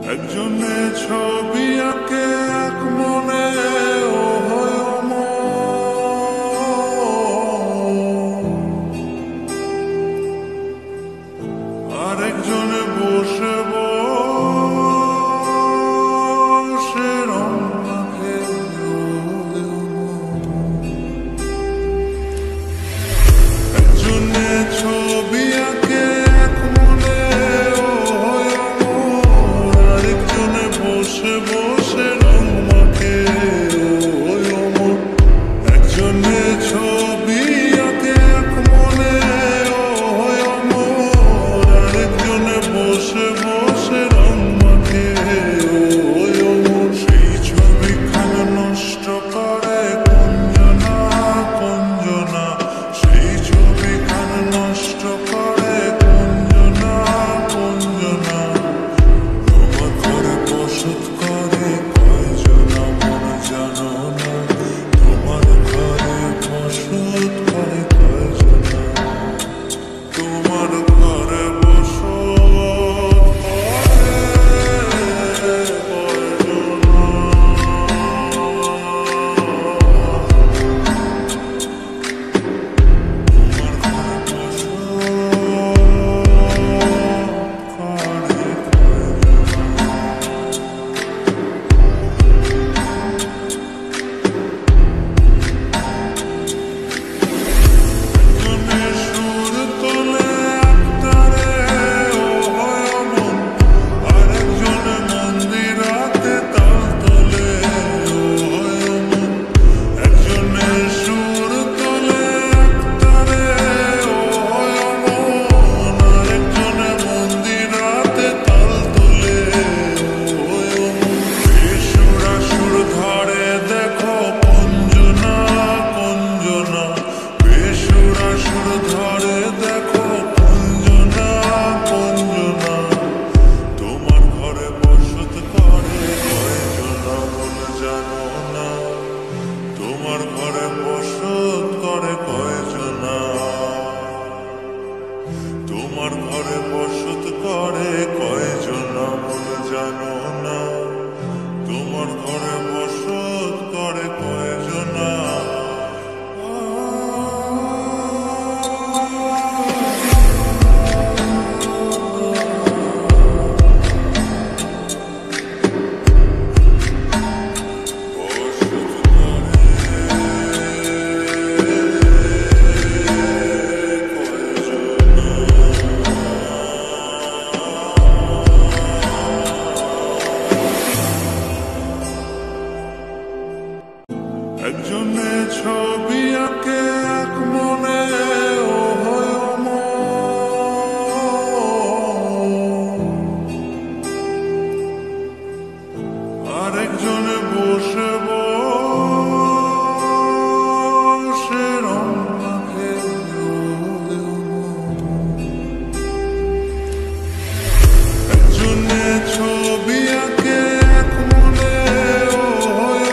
একজনে ছবি আঁকে এক মনে ও হয় আরেকজনে বসে বসে রং মাখে একজনে ছবি আঁকে এক মনে ও হয় আরেকজনে বসে বসে রং মাখে একজনে ছবি আঁকে এক মনে ও হয় আরেকজনে বসে বসে রং মাখে সেই ছবিখানা নষ্ট করে কুঞ্জনা কুঞ্জনা সেই ছবিখানা নষ্ট করে কুঞ্জনা কুঞ্জনা তোমার ঘরে বসত করে কয়জনা মন জানো না তোমার ঘরে বসত করে কয়জনা তোমার ঘরে বসত করে কয়জনা মন জানো না তোমার ঘরে বসত করে কয়জনা একজনে ছবি আঁকে এক মনে ও হয় আরেকজনে বসে বসে রং মাখে একজনে ছবি আঁকে এক মনে ও হয়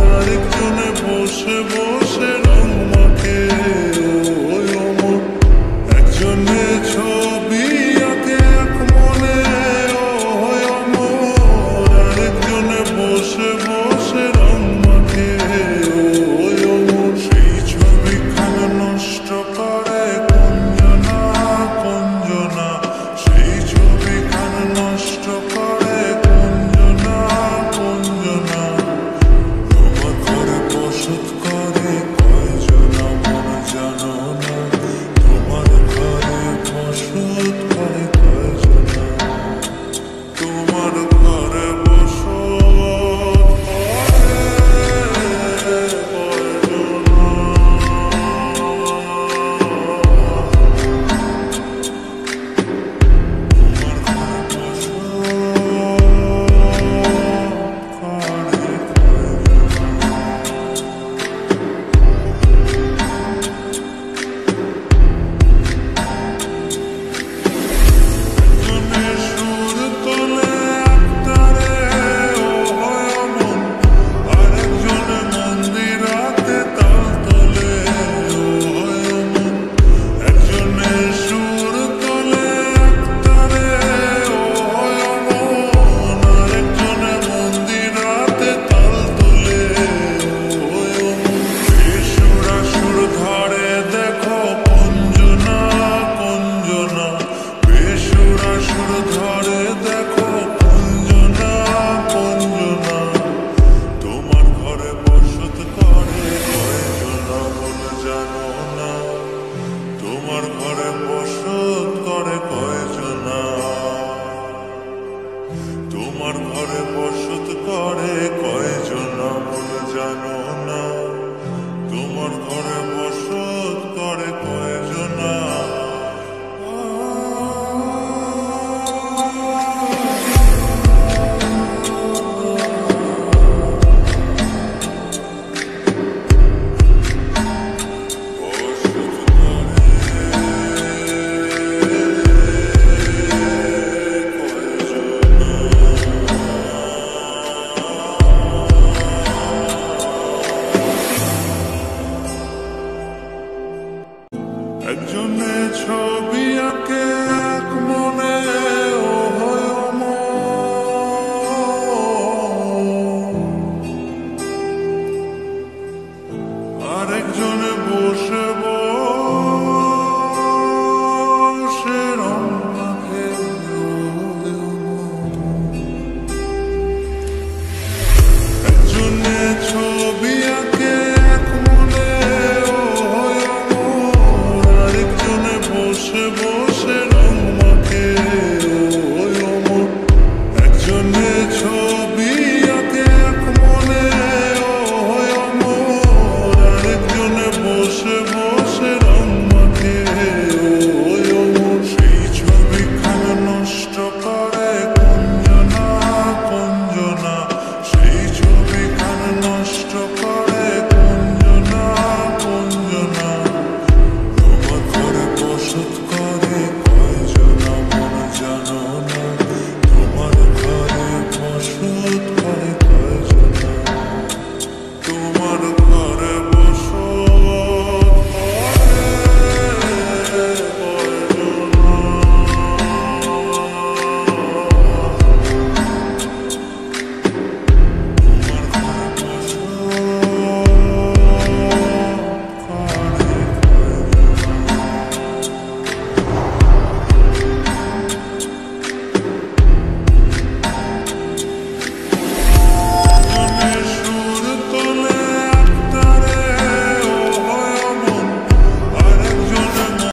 আরেকজনে বসে বসে রং মাখে একজনে ছবি আঁকে এক মনে ও হয় আরেকজনে বসে বসে রং মাখে সেই ছবিখানা নষ্ট করে কুঞ্জনা কুঞ্জনা সেই ছবিখানা নষ্ট করে কুঞ্জনা কুঞ্জনা তোমার ঘরে বসত করে কয়জনা মন জানো না তোমার ঘরে বসত করে কয়জনা তোমার ঘরে বসত তোমার ঘরে